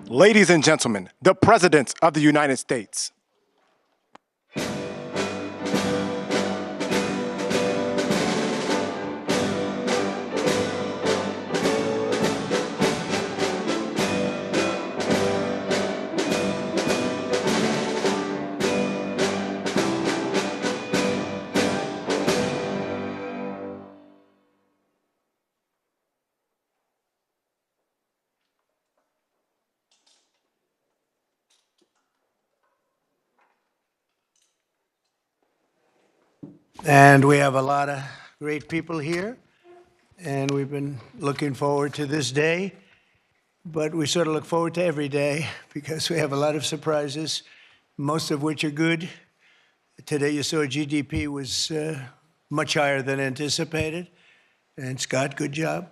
Ladies and gentlemen, the President of the United States. And we have a lot of great people here, and we've been looking forward to this day, but we sort of look forward to every day because we have a lot of surprises, most of which are good. Today you saw GDP was much higher than anticipated, and Scott, good job.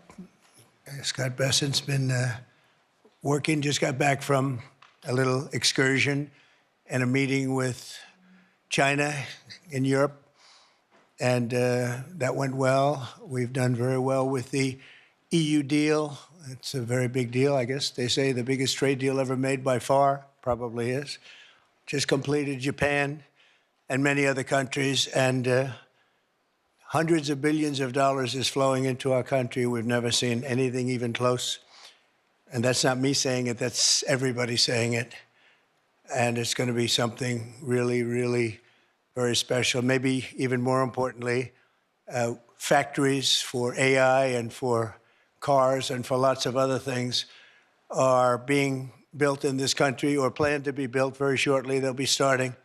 Scott Bessent's been working, just got back from a little excursion and a meeting with China in Europe. And that went well. We've done very well with the EU deal. It's a very big deal, I guess. They say the biggest trade deal ever made by far, probably is. Just completed Japan and many other countries. And hundreds of billions of dollars is flowing into our country. We've never seen anything even close. And that's not me saying it, that's everybody saying it. And it's going to be something really, really very special. Maybe even more importantly, factories for AI and for cars and for lots of other things are being built in this country or planned to be built very shortly. They'll be starting.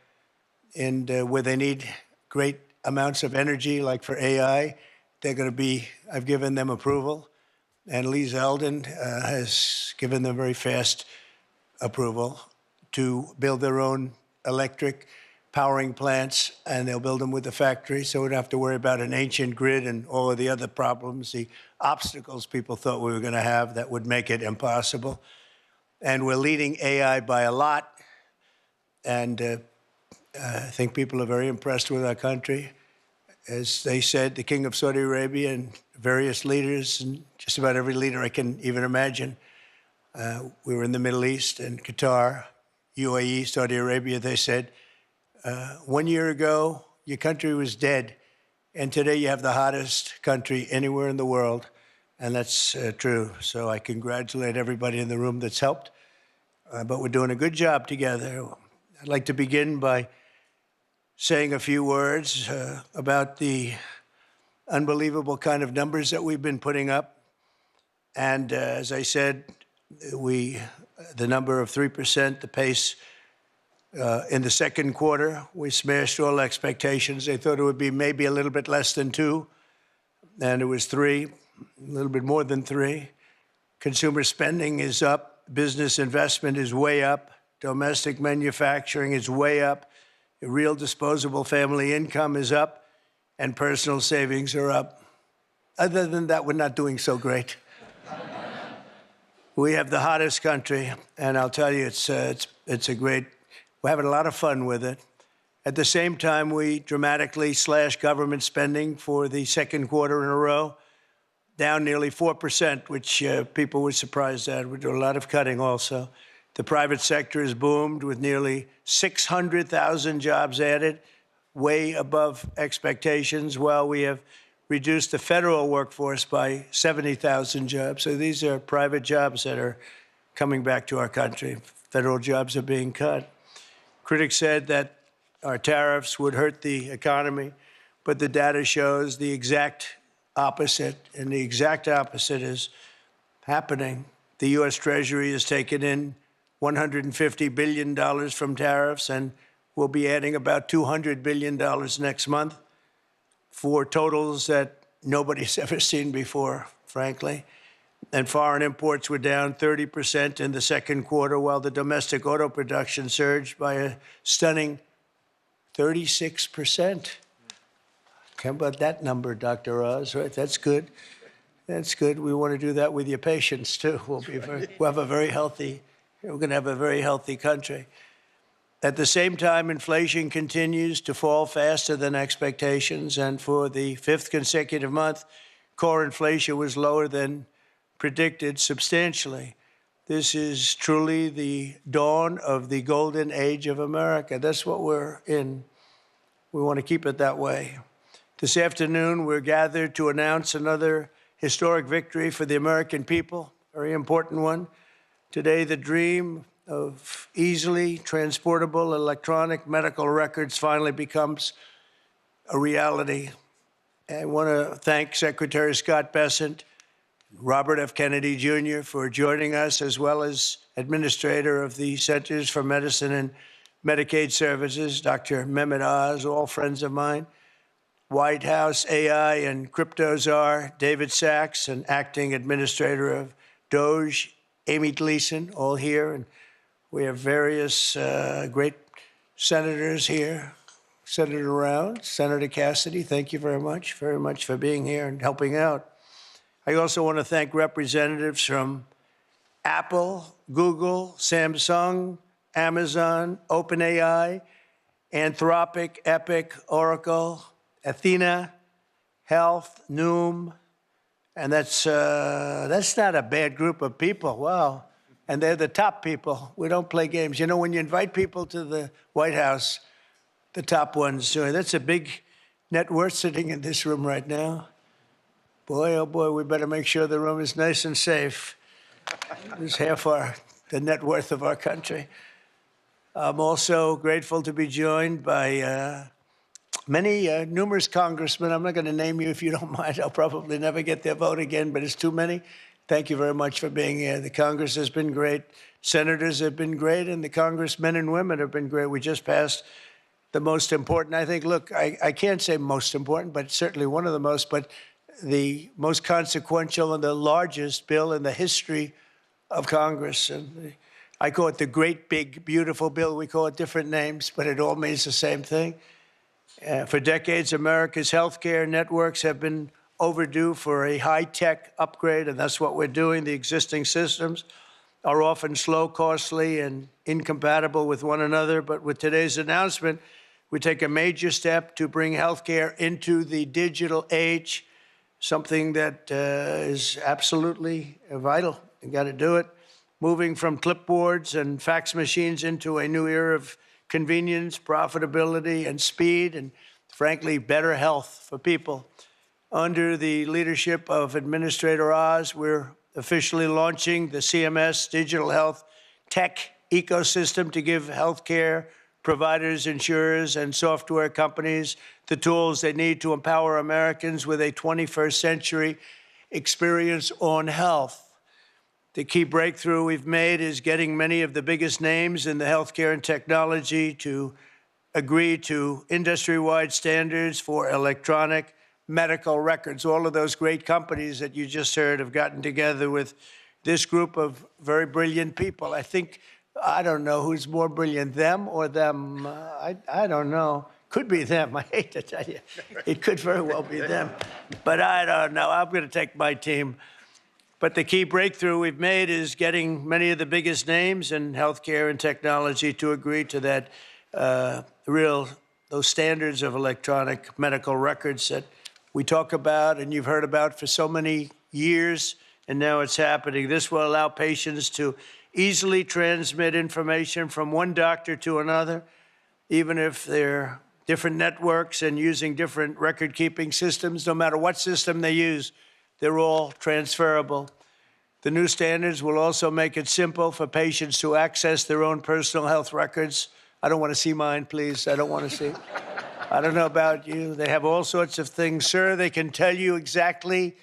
And where they need great amounts of energy, like for AI, they're going to be, I've given them approval. And Lee Zeldin has given them very fast approval to build their own electric powering plants, and they'll build them with the factory, so we don't have to worry about an ancient grid and all of the other problems, the obstacles people thought we were going to have that would make it impossible. And we're leading AI by a lot, and I think people are very impressed with our country. As they said, the King of Saudi Arabia and various leaders, and just about every leader I can even imagine. We were in the Middle East and Qatar, UAE, Saudi Arabia, they said, 1 year ago, your country was dead, and today you have the hottest country anywhere in the world, and that's true. So I congratulate everybody in the room that's helped, but we're doing a good job together. I'd like to begin by saying a few words about the unbelievable kind of numbers that we've been putting up. And as I said, the number of 3%, the pace, in the second quarter, we smashed all expectations. They thought it would be maybe a little bit less than 2, and it was 3, a little bit more than 3. Consumer spending is up. Business investment is way up. Domestic manufacturing is way up. Real disposable family income is up, and personal savings are up. Other than that, we're not doing so great. We have the hottest country, and I'll tell you, it's a great. We're having a lot of fun with it. At the same time, we dramatically slashed government spending for the second quarter in a row, down nearly 4%, which people were surprised at. We do a lot of cutting also. The private sector has boomed with nearly 600,000 jobs added, way above expectations, while we have reduced the federal workforce by 70,000 jobs. So these are private jobs that are coming back to our country. Federal jobs are being cut. Critics said that our tariffs would hurt the economy, but the data shows the exact opposite, and the exact opposite is happening. The U.S. Treasury has taken in $150 billion from tariffs, and we'll be adding about $200 billion next month for totals that nobody's ever seen before, frankly. And foreign imports were down 30% in the second quarter, while the domestic auto production surged by a stunning 36%. How about that number, Dr. Oz? Right? That's good. That's good. We want to do that with your patients, too. We'll have a very healthy, we're going to have a very healthy country. At the same time, inflation continues to fall faster than expectations, and for the fifth consecutive month, core inflation was lower than predicted substantially. This is truly the dawn of the golden age of America. That's what we're in. We want to keep it that way. This afternoon, we're gathered to announce another historic victory for the American people, very important one. Today, the dream of easily transportable electronic medical records finally becomes a reality. I want to thank Secretary Scott Bessent, Robert F. Kennedy Jr. for joining us, as well as Administrator of the Centers for Medicine and Medicaid Services, Dr. Mehmet Oz, all friends of mine, White House AI and crypto czar David Sachs, and Acting Administrator of DOJ, Amy Gleason, all here. And we have various great senators here, Senator Round, Senator Cassidy, thank you very much for being here and helping out. I also want to thank representatives from Apple, Google, Samsung, Amazon, OpenAI, Anthropic, Epic, Oracle, Athena, Health, Noom, and that's not a bad group of people. Wow. And they're the top people. We don't play games. You know, when you invite people to the White House, the top ones, that's a big net worth sitting in this room right now. Boy, oh boy, we better make sure the room is nice and safe. It's half the net worth of our country. I'm also grateful to be joined by numerous congressmen. I'm not going to name you if you don't mind. I'll probably never get their vote again, but it's too many. Thank you very much for being here. The Congress has been great. Senators have been great, and the congressmen and women have been great. We just passed the most important, I think, look, I can't say most important, but certainly one of the most, but the most consequential and the largest bill in the history of Congress. And I call it the great, big, beautiful bill. We call it different names, but it all means the same thing. For decades, America's healthcare networks have been overdue for a high-tech upgrade, and that's what we're doing. The existing systems are often slow, costly, and incompatible with one another. But with today's announcement, we take a major step to bring healthcare into the digital age, something that is absolutely vital. You got to do it. Moving from clipboards and fax machines into a new era of convenience, profitability, and speed, and frankly, better health for people. Under the leadership of Administrator Oz, we're officially launching the CMS Digital Health Tech Ecosystem to give healthcare providers, insurers, and software companies the tools they need to empower Americans with a 21st century experience on health. The key breakthrough we've made is getting many of the biggest names in the healthcare and technology to agree to industry-wide standards for electronic medical records. All of those great companies that you just heard have gotten together with this group of very brilliant people. I don't know who's more brilliant, them or them. I don't know. Could be them. I hate to tell you. It could very well be them. But I don't know. I'm going to take my team. But the key breakthrough we've made is getting many of the biggest names in healthcare and technology to agree to that those standards of electronic medical records that we talk about and you've heard about for so many years, and now it's happening. This will allow patients to easily transmit information from one doctor to another, even if they're different networks and using different record-keeping systems. No matter what system they use, they're all transferable. The new standards will also make it simple for patients to access their own personal health records. I don't want to see mine, please. I don't want to see. I don't know about you. They have all sorts of things, sir. They can tell you exactly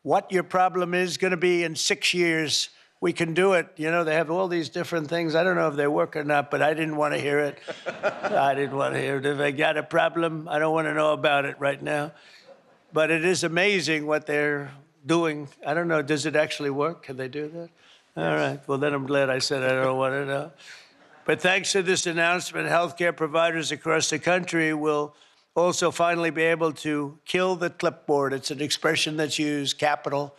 what your problem is going to be in 6 years. We can do it. You know, they have all these different things. I don't know if they work or not, but I didn't want to hear it. I didn't want to hear it. If I got a problem, I don't want to know about it right now. But it is amazing what they're doing. I don't know, does it actually work? Can they do that? All right, well, then I'm glad I said I don't want to know. But thanks to this announcement, healthcare providers across the country will also finally be able to kill the clipboard. It's an expression that's used, capital,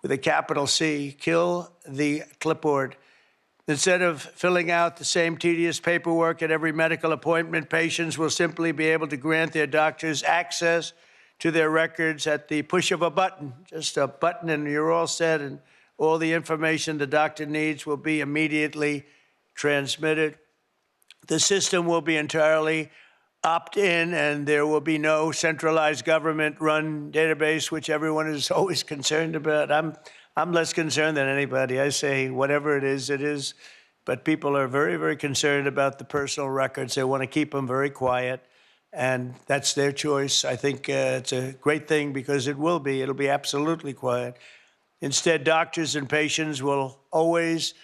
with a capital C, kill the clipboard. Instead of filling out the same tedious paperwork at every medical appointment, patients will simply be able to grant their doctors access to their records at the push of a button, just a button, and you're all set, and all the information the doctor needs will be immediately transmitted. The system will be entirely opt-in, and there will be no centralized government-run database, which everyone is always concerned about. I'm less concerned than anybody. I say whatever it is, but people are very, very concerned about the personal records. They want to keep them very quiet, and that's their choice. I think it's a great thing because it'll be absolutely quiet. Instead, doctors and patients will always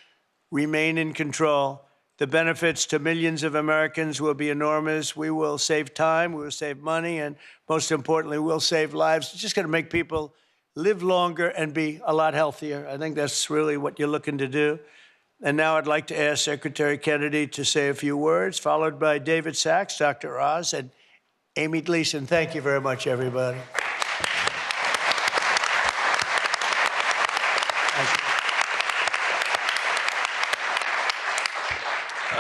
remain in control. The benefits to millions of Americans will be enormous. We will save time, we will save money, and most importantly, we'll save lives. It's just going to make people live longer and be a lot healthier. I think that's really what you're looking to do. And now I'd like to ask Secretary Kennedy to say a few words, followed by David Sachs, Dr. Oz, and Amy Gleason. Thank you very much, everybody.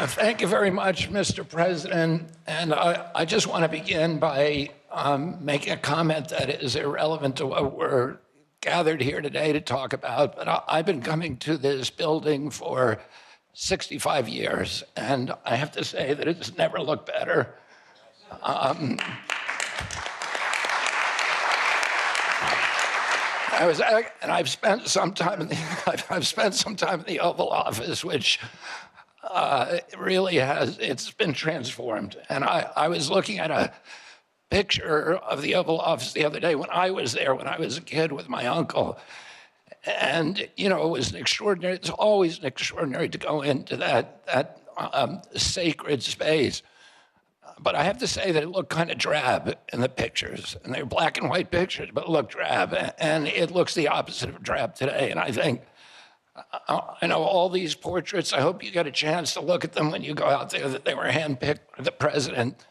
Thank you very much, Mr. President. And I just want to begin by making a comment that is irrelevant to what we're gathered here today to talk about. But I've been coming to this building for 65 years, and I have to say that it's never looked better. I've spent some time in the Oval Office, which really it's been transformed. And I was looking at a picture of the Oval Office the other day when I was there, when I was a kid with my uncle. And, you know, it's always extraordinary to go into that sacred space. But I have to say that it looked kind of drab in the pictures. And they were black and white pictures, but it looked drab. And it looks the opposite of drab today. And I think, I know all these portraits, I hope you get a chance to look at them when you go out there, that they were handpicked by the president.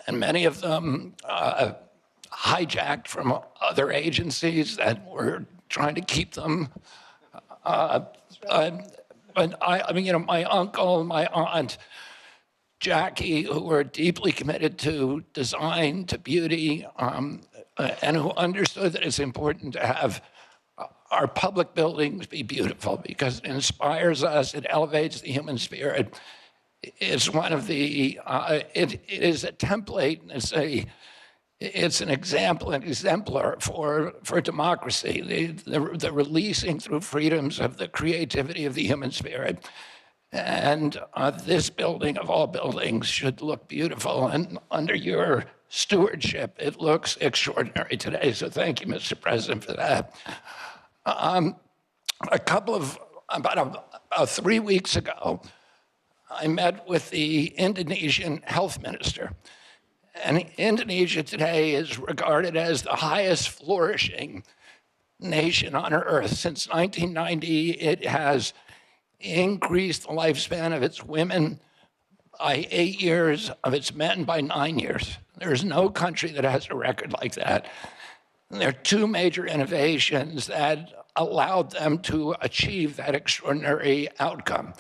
And many of them hijacked from other agencies that were trying to keep them. But I mean, you know, my uncle, my aunt, Jackie, who were deeply committed to design, to beauty, and who understood that it's important to have our public buildings be beautiful because it inspires us, it elevates the human spirit. It's one of the, it is a template, and it's an example, an exemplar for democracy, the releasing through freedoms of the creativity of the human spirit. And this building, of all buildings, should look beautiful. And under your stewardship, it looks extraordinary today. So thank you, Mr. President, for that. About 3 weeks ago, I met with the Indonesian health minister. And Indonesia today is regarded as the highest flourishing nation on earth. Since 1990, it has increased the lifespan of its women by 8 years, of its men by 9 years. There's no country that has a record like that. And there are two major innovations that allowed them to achieve that extraordinary outcome.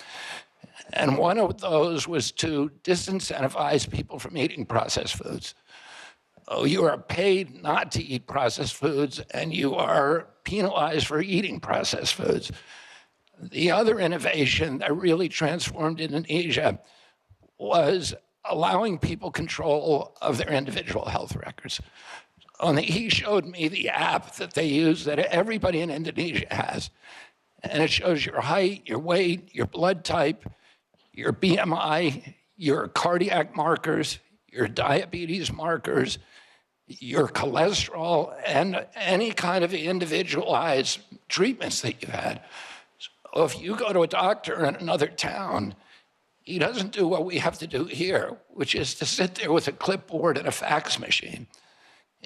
And one of those was to disincentivize people from eating processed foods. Oh, you are paid not to eat processed foods, and you are penalized for eating processed foods. The other innovation that really transformed Indonesia was allowing people control of their individual health records. He showed me the app that they use that everybody in Indonesia has. And it shows your height, your weight, your blood type, your BMI, your cardiac markers, your diabetes markers, your cholesterol, and any kind of individualized treatments that you had. So if you go to a doctor in another town, he doesn't do what we have to do here, which is to sit there with a clipboard and a fax machine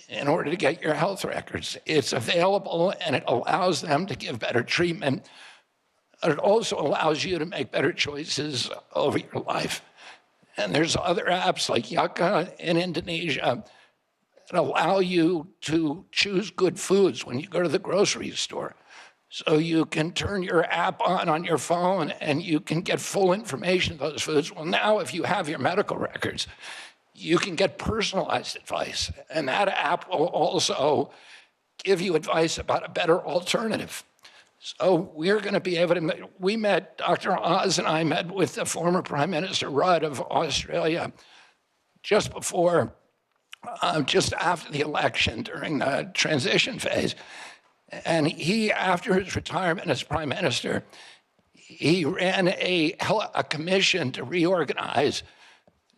in order to get your health records. It's available, and it allows them to give better treatment. It also allows you to make better choices over your life. And there's other apps like Yucca in Indonesia that allow you to choose good foods when you go to the grocery store. So you can turn your app on your phone and you can get full information of those foods. Well, now if you have your medical records, you can get personalized advice. And that app will also give you advice about a better alternative. So we're going to be able to, we met, Dr. Oz and I met with the former Prime Minister Rudd of Australia just before, just after the election during the transition phase. And he, after his retirement as Prime Minister, he ran a commission to reorganize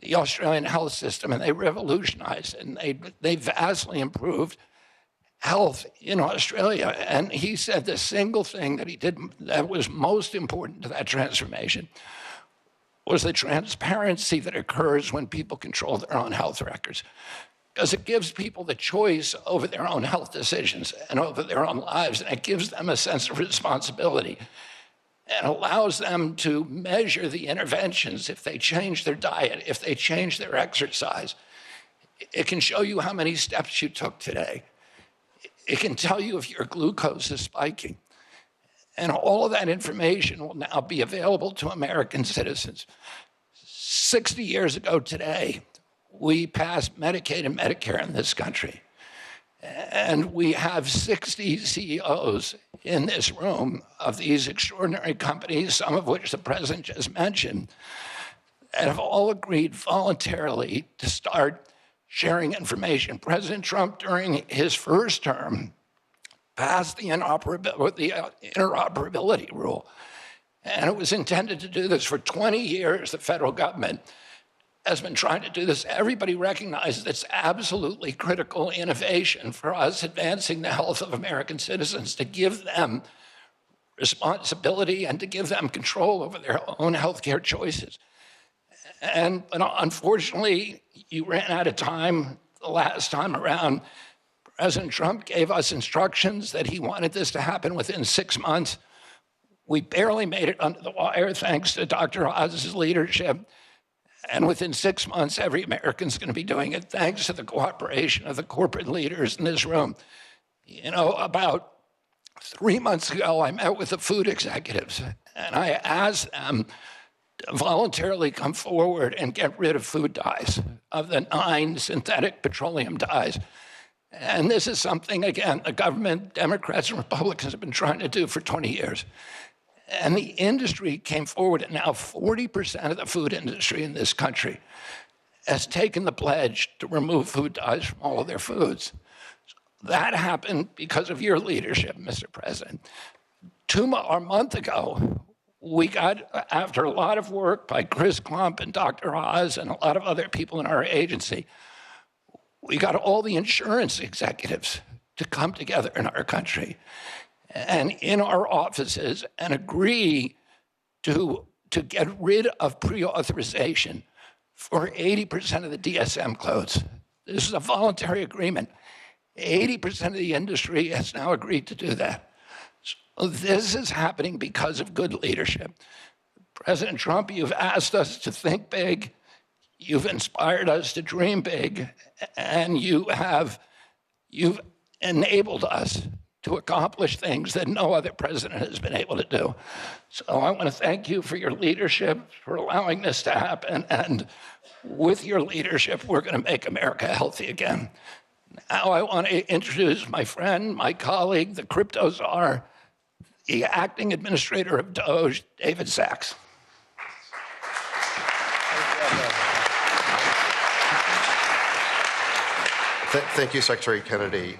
the Australian health system, and they revolutionized it, and they vastly improved health in Australia. And he said the single thing that he did that was most important to that transformation was the transparency that occurs when people control their own health records. Because it gives people the choice over their own health decisions and over their own lives, and it gives them a sense of responsibility and allows them to measure the interventions if they change their diet, if they change their exercise. It can show you how many steps you took today. It can tell you if your glucose is spiking. And all of that information will now be available to American citizens. 60 years ago today, we passed Medicaid and Medicare in this country. And we have 60 CEOs in this room of these extraordinary companies, some of which the president just mentioned, that have all agreed voluntarily to start sharing information. President Trump, during his first term, passed the interoperability rule. And it was intended to do this for 20 years. The federal government has been trying to do this. Everybody recognizes it's absolutely critical innovation for us advancing the health of American citizens, to give them responsibility and to give them control over their own healthcare choices. And unfortunately, you ran out of time the last time around. President Trump gave us instructions that he wanted this to happen within 6 months. We barely made it under the wire thanks to Dr. Oz's leadership. And within 6 months, every American's going to be doing it thanks to the cooperation of the corporate leaders in this room. You know, about 3 months ago, I met with the food executives, and I asked them to voluntarily come forward and get rid of food dyes, of the 9 synthetic petroleum dyes. And this is something, again, the government, Democrats and Republicans have been trying to do for 20 years. And the industry came forward, and now 40% of the food industry in this country has taken the pledge to remove food dyes from all of their foods. That happened because of your leadership, Mr. President. A month ago, we got, after a lot of work by Chris Klump and Dr. Oz and a lot of other people in our agency, we got all the insurance executives to come together in our country and in our offices and agree to get rid of pre-authorization for 80% of the DSM codes. This is a voluntary agreement. 80% of the industry has now agreed to do that. So this is happening because of good leadership. President Trump, you've asked us to think big, you've inspired us to dream big, and you've enabled us to accomplish things that no other president has been able to do. So I want to thank you for your leadership, for allowing this to happen, and with your leadership, we're going to make America healthy again. Now I want to introduce my friend, my colleague, the crypto czar, the acting administrator of DOGE, David Sachs. Thank you, Secretary Kennedy.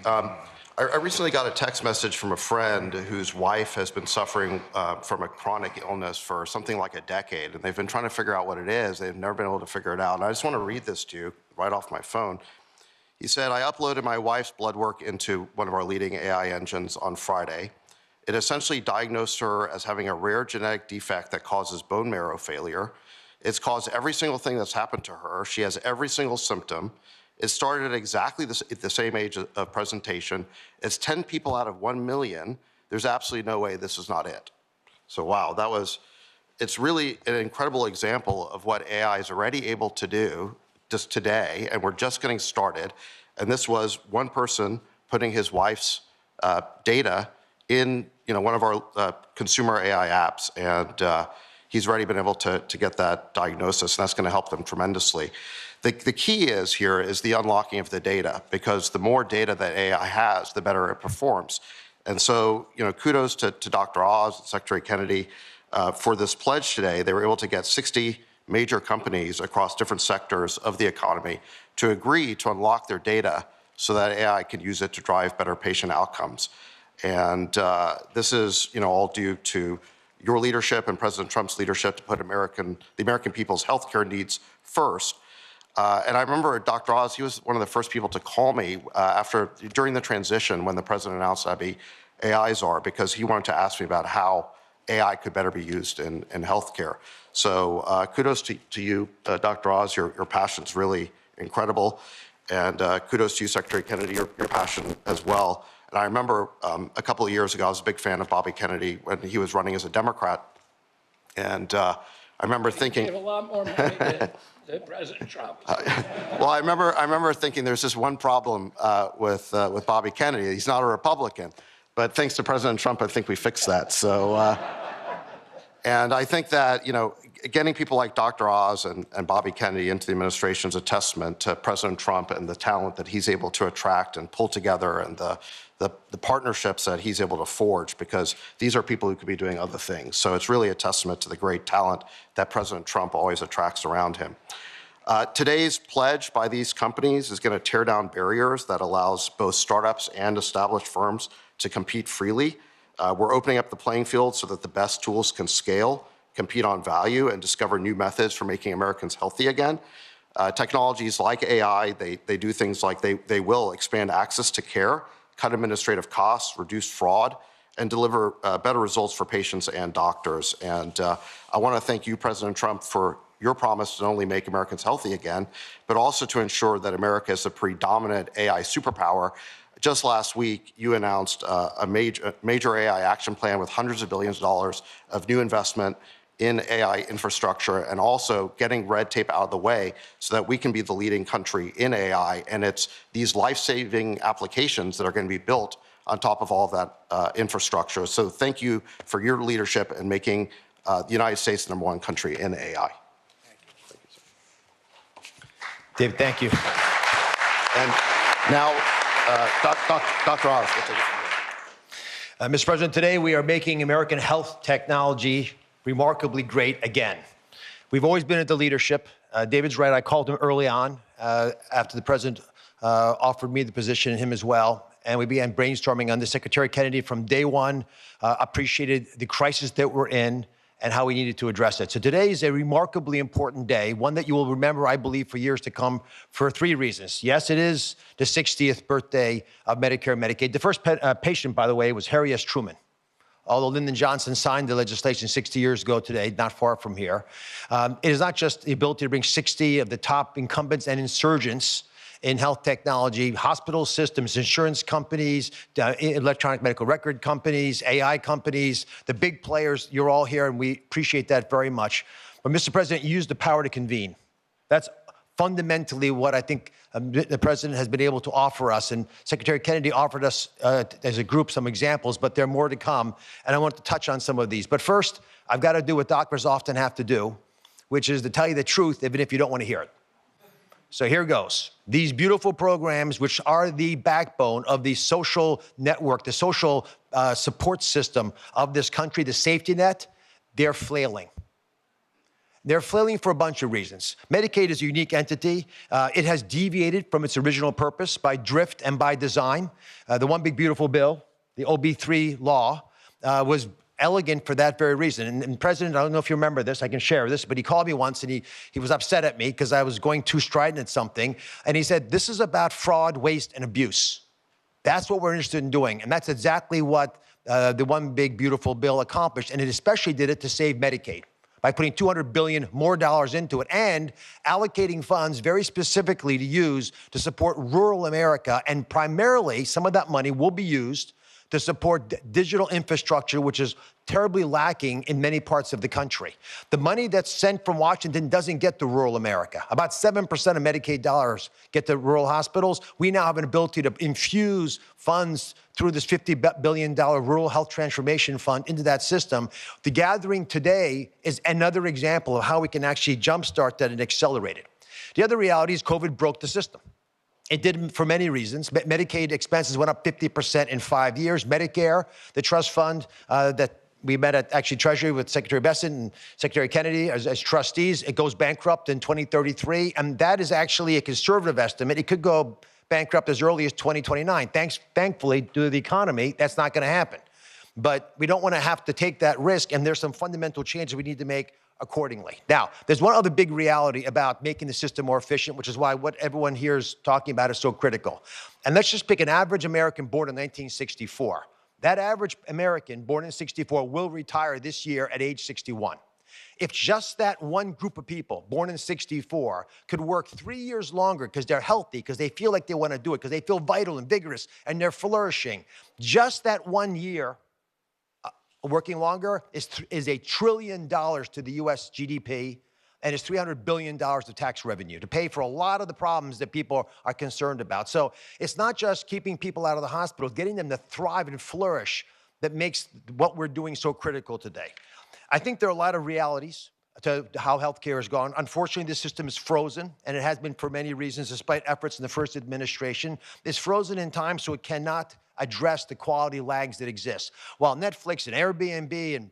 I recently got a text message from a friend whose wife has been suffering from a chronic illness for something like a decade, and they've been trying to figure out what it is. They've never been able to figure it out. And I just want to read this to you right off my phone. He said, I uploaded my wife's blood work into one of our leading AI engines on Friday. It essentially diagnosed her as having a rare genetic defect that causes bone marrow failure. It's caused every single thing that's happened to her. She has every single symptom. It started at exactly the same age of presentation. It's 10 people out of 1 million. There's absolutely no way this is not it. So wow, it's really an incredible example of what AI is already able to do just today, and we're just getting started. And this was one person putting his wife's data in one of our consumer AI apps, and he's already been able to get that diagnosis, and that's going to help them tremendously. The key is the unlocking of the data, because the more data that AI has, the better it performs. And so, kudos to Dr. Oz and Secretary Kennedy for this pledge today. They were able to get 60 major companies across different sectors of the economy to agree to unlock their data so that AI can use it to drive better patient outcomes. And this is, all due to your leadership and President Trump's leadership to put the American people's healthcare needs first. And I remember Dr. Oz, he was one of the first people to call me during the transition when the president announced I'd be AI czar, because he wanted to ask me about how AI could better be used in healthcare. So kudos to you, Dr. Oz. Your passion's really incredible. And kudos to you, Secretary Kennedy, your passion as well. And I remember a couple of years ago, I was a big fan of Bobby Kennedy when he was running as a Democrat. And I remember thinking— He gave a lot more money than President Trump. Well, I remember thinking there's just one problem with Bobby Kennedy. He's not a Republican. But thanks to President Trump, I think we fixed that. So, and I think that, getting people like Dr. Oz and Bobby Kennedy into the administration is a testament to President Trump and the talent that he's able to attract and pull together, and the partnerships that he's able to forge, because these are people who could be doing other things. So it's really a testament to the great talent that President Trump always attracts around him. Today's pledge by these companies is going to tear down barriers that allows both startups and established firms to compete freely. We're opening up the playing field so that the best tools can scale, compete on value, and discover new methods for making Americans healthy again. Technologies like AI, they do things like they will expand access to care, cut administrative costs, reduce fraud, and deliver better results for patients and doctors. And I want to thank you, President Trump, for your promise to not only make Americans healthy again, but also to ensure that America is a predominant AI superpower. Just last week, you announced a major AI action plan with hundreds of billions of dollars of new investment in AI infrastructure, and also getting red tape out of the way so that we can be the leading country in AI. And it's these life-saving applications that are going to be built on top of all of that infrastructure. So thank you for your leadership in making the United States the #1 country in AI. Thank you, sir. David, thank you. And now, Dr. Oz, we'll take it from here. Mr. President, today we are making American health technology remarkably great again. We've always been at the leadership. David's right, I called him early on after the president offered me the position, and him as well. And we began brainstorming on this. Secretary Kennedy from day one appreciated the crisis that we're in and how we needed to address it. So today is a remarkably important day, one that you will remember, I believe, for years to come, for 3 reasons. Yes, it is the 60th birthday of Medicare and Medicaid. The first patient, by the way, was Harry S. Truman. Although Lyndon Johnson signed the legislation 60 years ago today, not far from here. It is not just the ability to bring 60 of the top incumbents and insurgents in health technology, hospital systems, insurance companies, electronic medical record companies, AI companies, the big players. You're all here, and we appreciate that very much. But Mr. President, you used the power to convene. That's fundamentally what I think the president has been able to offer us. And Secretary Kennedy offered us, as a group, some examples, but there are more to come. And I want to touch on some of these. But first, I've got to do what doctors often have to do, which is to tell you the truth, even if you don't want to hear it. So here goes. These beautiful programs, which are the backbone of the social network, the social support system of this country, the safety net, they're flailing. They're flailing for a bunch of reasons. Medicaid is a unique entity. It has deviated from its original purpose by drift and by design. The One Big Beautiful Bill, the OB3 law, was elegant for that very reason. And President, I don't know if you remember this, I can share this, but he called me once and he was upset at me because I was going too strident at something. And he said, this is about fraud, waste, and abuse. That's what we're interested in doing. And that's exactly what the One Big Beautiful Bill accomplished. And it especially did it to save Medicaid by putting $200 billion more into it and allocating funds very specifically to use to support rural America. And primarily, some of that money will be used to support digital infrastructure, which is terribly lacking in many parts of the country. The money that's sent from Washington doesn't get to rural America. About 7% of Medicaid dollars get to rural hospitals. We now have an ability to infuse funds through this $50 billion Rural Health Transformation Fund into that system. The gathering today is another example of how we can actually jumpstart that and accelerate it. The other reality is COVID broke the system. It did for many reasons. Medicaid expenses went up 50% in 5 years. Medicare, the trust fund that we met at actually Treasury with Secretary Besson and Secretary Kennedy as trustees, it goes bankrupt in 2033. And that is actually a conservative estimate. It could go bankrupt as early as 2029. Thankfully, due to the economy, that's not going to happen. But we don't want to have to take that risk. And there's some fundamental changes we need to make accordingly. Now, there's one other big reality about making the system more efficient, which is why what everyone here is talking about is so critical. And let's just pick an average American born in 1964. That average American born in 64 will retire this year at age 61. If just that one group of people born in 64 could work 3 years longer because they're healthy, because they feel like they want to do it, because they feel vital and vigorous and they're flourishing, just that 1 year working longer is $1 trillion to the U.S. GDP and is $300 billion of tax revenue to pay for a lot of the problems that people are concerned about. So it's not just keeping people out of the hospital, getting them to thrive and flourish that makes what we're doing so critical today. I think there are a lot of realities to how healthcare has gone. Unfortunately, the system is frozen, and it has been for many reasons, despite efforts in the first administration. It's frozen in time, so it cannot address the quality lags that exist. While Netflix and Airbnb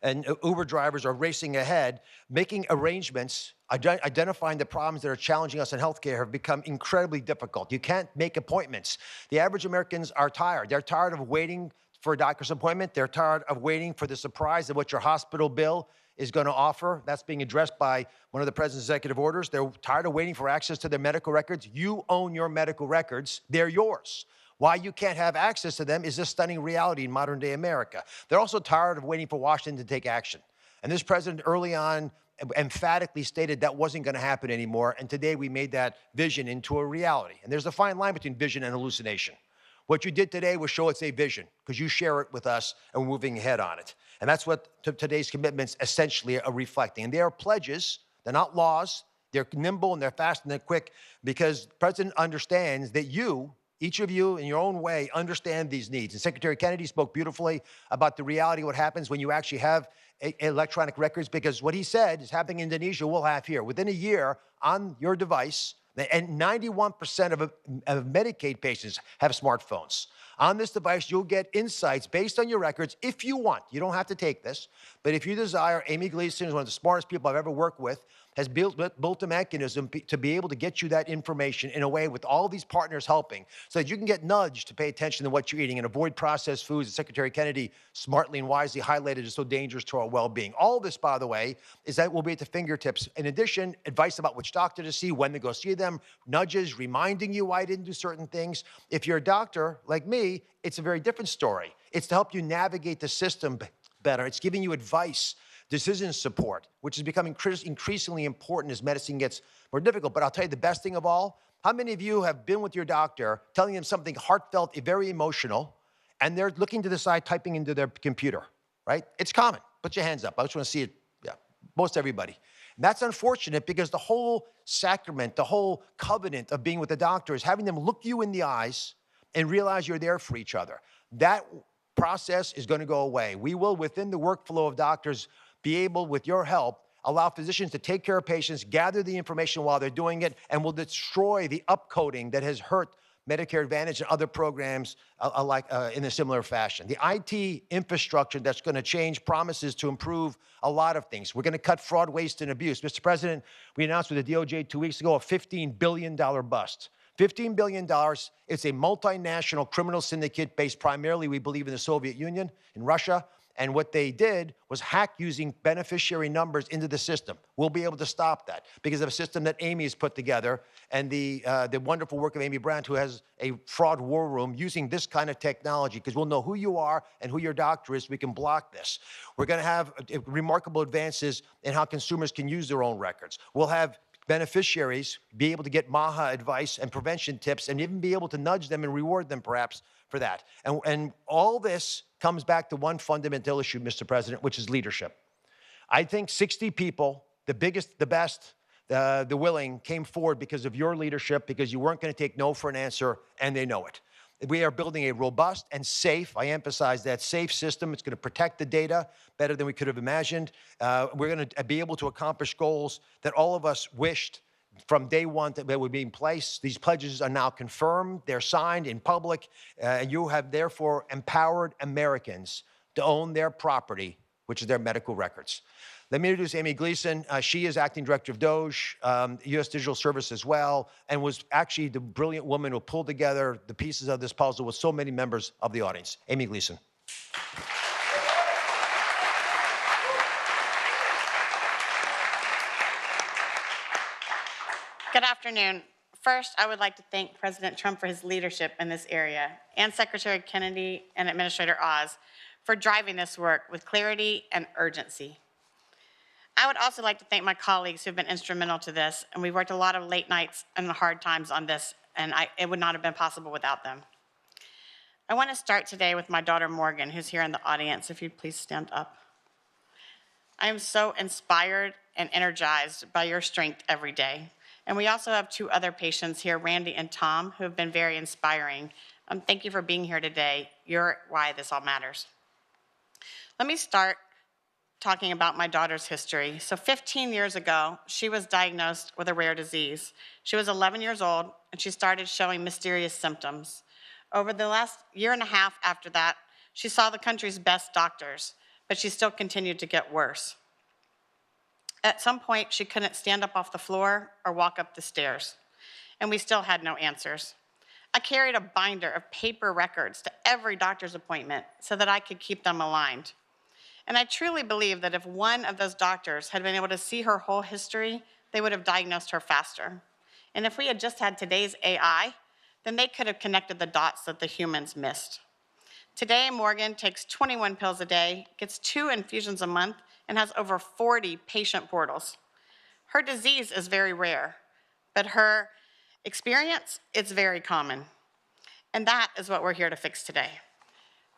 and Uber drivers are racing ahead, making arrangements, identifying the problems that are challenging us in healthcare have become incredibly difficult. You can't make appointments. The average Americans are tired. They're tired of waiting for a doctor's appointment. They're tired of waiting for the surprise of what your hospital bill is going to offer. That's being addressed by one of the president's executive orders. They're tired of waiting for access to their medical records. You own your medical records. They're yours. Why you can't have access to them is a stunning reality in modern day America. They're also tired of waiting for Washington to take action. And this president early on emphatically stated that wasn't going to happen anymore. And today we made that vision into a reality. And there's a fine line between vision and hallucination. What you did today was show it's a vision because you share it with us and we're moving ahead on it. And that's what today's commitments essentially are reflecting. And they are pledges. They're not laws. They're nimble and they're fast and they're quick because the president understands that you, each of you in your own way, understand these needs. And Secretary Kennedy spoke beautifully about the reality of what happens when you actually have electronic records, because what he said is happening in Indonesia, we'll have here. Within a year on your device, and 91% of Medicaid patients have smartphones. On this device, you'll get insights based on your records if you want. You don't have to take this, but if you desire, Amy Gleason is one of the smartest people I've ever worked with, has built a mechanism to be able to get you that information in a way with all these partners helping so that you can get nudged to pay attention to what you're eating and avoid processed foods that Secretary Kennedy smartly and wisely highlighted as so dangerous to our well-being. All this, by the way, is that will be at the fingertips. In addition, advice about which doctor to see, when to go see them, nudges, reminding you why I didn't do certain things. If you're a doctor like me, it's a very different story. It's to help you navigate the system better. It's giving you advice, decision support, which is becoming increasingly important as medicine gets more difficult. But I'll tell you the best thing of all, how many of you have been with your doctor telling them something heartfelt, very emotional, and they're looking to the side, typing into their computer, right? It's common. Put your hands up. I just want to see it. Yeah, most everybody. And that's unfortunate because the whole sacrament, the whole covenant of being with the doctor is having them look you in the eyes and realize you're there for each other. That process is going to go away. We will, within the workflow of doctors, be able, with your help, allow physicians to take care of patients, gather the information while they're doing it, and will destroy the upcoding that has hurt Medicare Advantage and other programs in a similar fashion. The IT infrastructure that's going to change promises to improve a lot of things. We're going to cut fraud, waste, and abuse. Mr. President, we announced with the DOJ 2 weeks ago a $15 billion bust. $15 billion. It's a multinational criminal syndicate based primarily, we believe, in the Soviet Union, in Russia. And what they did was hack using beneficiary numbers into the system. We'll be able to stop that because of a system that Amy has put together and the wonderful work of Amy Brandt, who has a fraud war room using this kind of technology, because we'll know who you are and who your doctor is. We can block this. We're going to have remarkable advances in how consumers can use their own records. We'll have beneficiaries be able to get MAHA advice and prevention tips and even be able to nudge them and reward them perhaps for that. And all this comes back to one fundamental issue, Mr. President, which is leadership. I think 60 people, the biggest, the best, the willing, came forward because of your leadership, because you weren't going to take no for an answer, and they know it. We are building a robust and safe, I emphasize that, safe system. It's going to protect the data better than we could have imagined. We're going to be able to accomplish goals that all of us wished from day one that would be in place. These pledges are now confirmed. They're signed in public. And you have therefore empowered Americans to own their property, which is their medical records. Let me introduce Amy Gleason. She is acting director of DOJ, U.S. Digital Service as well, and was actually the brilliant woman who pulled together the pieces of this puzzle with so many members of the audience. Amy Gleason. Good afternoon. First, I would like to thank President Trump for his leadership in this area, and Secretary Kennedy and Administrator Oz for driving this work with clarity and urgency. I would also like to thank my colleagues who have been instrumental to this, and we've worked a lot of late nights and hard times on this, and it would not have been possible without them. I want to start today with my daughter Morgan, who's here in the audience. If you'd please stand up. I am so inspired and energized by your strength every day. And we also have two other patients here, Randy and Tom, who have been very inspiring. Thank you for being here today. You're why this all matters. Let me start talking about my daughter's history. So 15 years ago, she was diagnosed with a rare disease. She was 11 years old, and she started showing mysterious symptoms. Over the last year and a half after that, she saw the country's best doctors, but she still continued to get worse. At some point, she couldn't stand up off the floor or walk up the stairs, and we still had no answers. I carried a binder of paper records to every doctor's appointment so that I could keep them aligned. And I truly believe that if one of those doctors had been able to see her whole history, they would have diagnosed her faster. And if we had just had today's AI, then they could have connected the dots that the humans missed. Today, Morgan takes 21 pills a day, gets 2 infusions a month, and has over 40 patient portals. Her disease is very rare, but her experience is very common. And that is what we're here to fix today.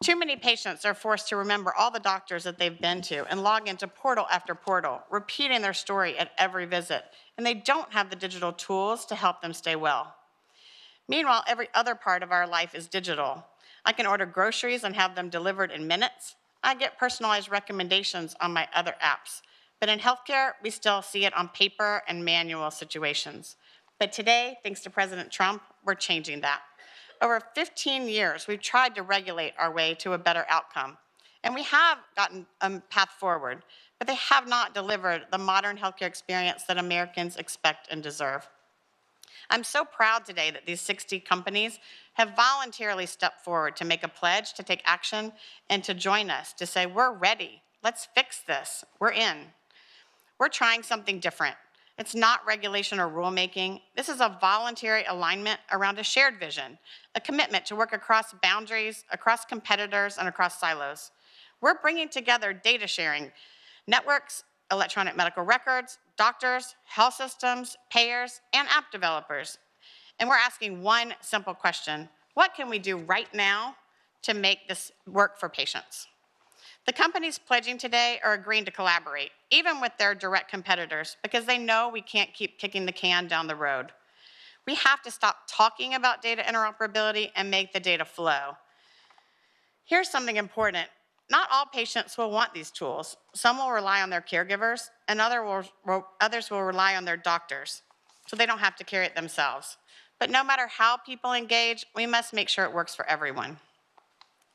Too many patients are forced to remember all the doctors that they've been to and log into portal after portal, repeating their story at every visit, and they don't have the digital tools to help them stay well. Meanwhile, every other part of our life is digital. I can order groceries and have them delivered in minutes. I get personalized recommendations on my other apps. But in healthcare, we still see it on paper and manual situations. But today, thanks to President Trump, we're changing that. Over 15 years, we've tried to regulate our way to a better outcome. And we have gotten a path forward, but they have not delivered the modern healthcare experience that Americans expect and deserve. I'm so proud today that these 60 companies have voluntarily stepped forward to make a pledge, to take action, and to join us, to say, we're ready, let's fix this, we're in. We're trying something different. It's not regulation or rulemaking. This is a voluntary alignment around a shared vision, a commitment to work across boundaries, across competitors, and across silos. We're bringing together data sharing networks, electronic medical records, doctors, health systems, payers, and app developers. And we're asking one simple question: what can we do right now to make this work for patients? The companies pledging today are agreeing to collaborate, even with their direct competitors, because they know we can't keep kicking the can down the road. We have to stop talking about data interoperability and make the data flow. Here's something important. Not all patients will want these tools. Some will rely on their caregivers, and others will rely on their doctors, so they don't have to carry it themselves. But no matter how people engage, we must make sure it works for everyone.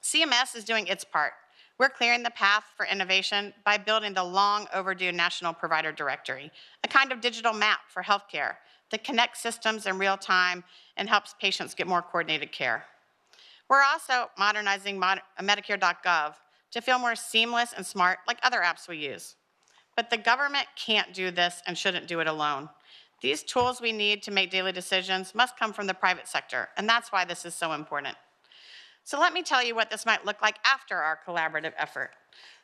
CMS is doing its part. We're clearing the path for innovation by building the long overdue National Provider Directory, a kind of digital map for healthcare that connects systems in real time and helps patients get more coordinated care. We're also modernizing Medicare.gov to feel more seamless and smart like other apps we use. But the government can't do this and shouldn't do it alone. These tools we need to make daily decisions must come from the private sector, and that's why this is so important. So let me tell you what this might look like after our collaborative effort.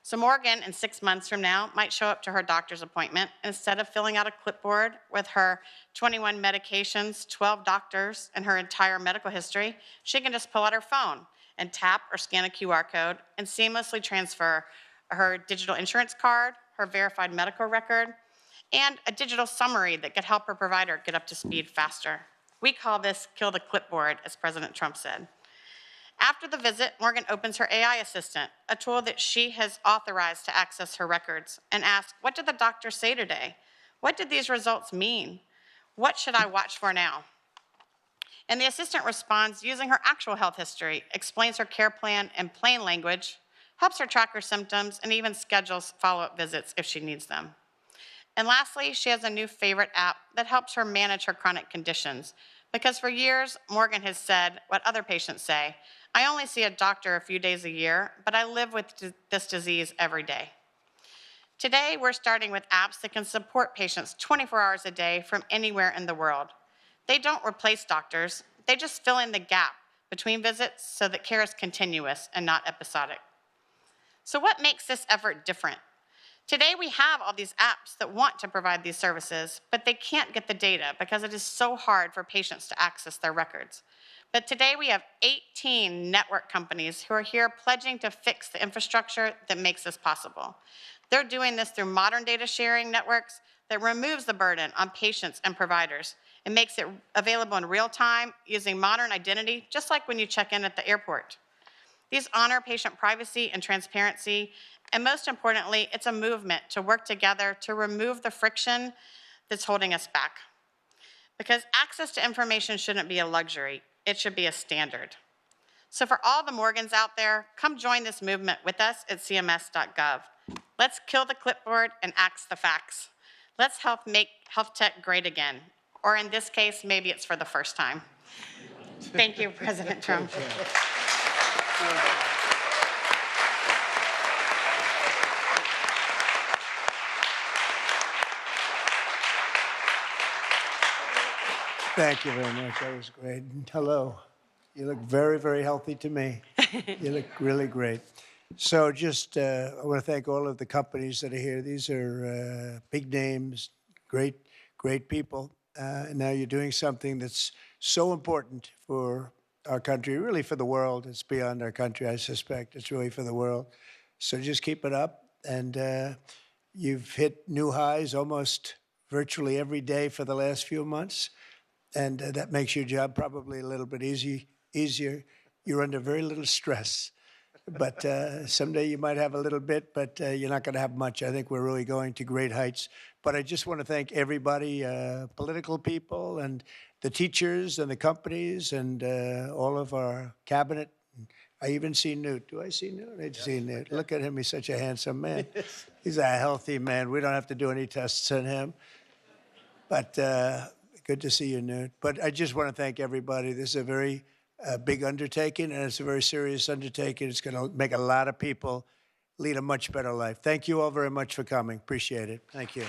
So Morgan, in 6 months from now, might show up to her doctor's appointment. Instead of filling out a clipboard with her 21 medications, 12 doctors, and her entire medical history, she can just pull out her phone and tap or scan a QR code and seamlessly transfer her digital insurance card, her verified medical record, and a digital summary that could help her provider get up to speed faster. We call this kill the clipboard, as President Trump said. After the visit, Morgan opens her AI assistant, a tool that she has authorized to access her records, and asks, what did the doctor say today? What did these results mean? What should I watch for now? And the assistant responds using her actual health history, explains her care plan in plain language, helps her track her symptoms, and even schedules follow-up visits if she needs them. And lastly, she has a new favorite app that helps her manage her chronic conditions. Because for years, Morgan has said what other patients say, I only see a doctor a few days a year, but I live with this disease every day. Today, we're starting with apps that can support patients 24 hours a day from anywhere in the world. They don't replace doctors, they just fill in the gap between visits so that care is continuous and not episodic. So what makes this effort different? Today, we have all these apps that want to provide these services, but they can't get the data because it is so hard for patients to access their records. But today, we have 18 network companies who are here pledging to fix the infrastructure that makes this possible. They're doing this through modern data sharing networks that removes the burden on patients and providers and makes it available in real time using modern identity, just like when you check in at the airport. These honor patient privacy and transparency, and most importantly, it's a movement to work together to remove the friction that's holding us back. Because access to information shouldn't be a luxury, it should be a standard. So for all the Morgans out there, come join this movement with us at cms.gov. Let's kill the clipboard and axe the facts. Let's help make health tech great again. Or in this case, maybe it's for the first time. Thank you, President Trump. Thank you very much. That was great. And hello. You look very, very healthy to me. You look really great. So just, I want to thank all of the companies that are here. These are big names, great people. And now you're doing something that's so important for our country, really for the world. It's beyond our country, I suspect. It's really for the world. So just keep it up. And you've hit new highs almost virtually every day for the last few months. And that makes your job probably a little bit easier. You're under very little stress. But someday you might have a little bit, but you're not going to have much. I think we're really going to great heights. But I just want to thank everybody, political people and the teachers and the companies and all of our cabinet. I even see Newt. Do I see Newt? I see Newt. Look at him. He's such a handsome man. He's a healthy man. We don't have to do any tests on him. But good to see you, Newt. But I just want to thank everybody. This is a very big undertaking, and it's a very serious undertaking. It's going to make a lot of people lead a much better life. Thank you all very much for coming. Appreciate it. Thank you.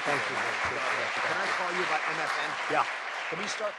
Thank you. Can I call you by MFN? Yeah. Can we start?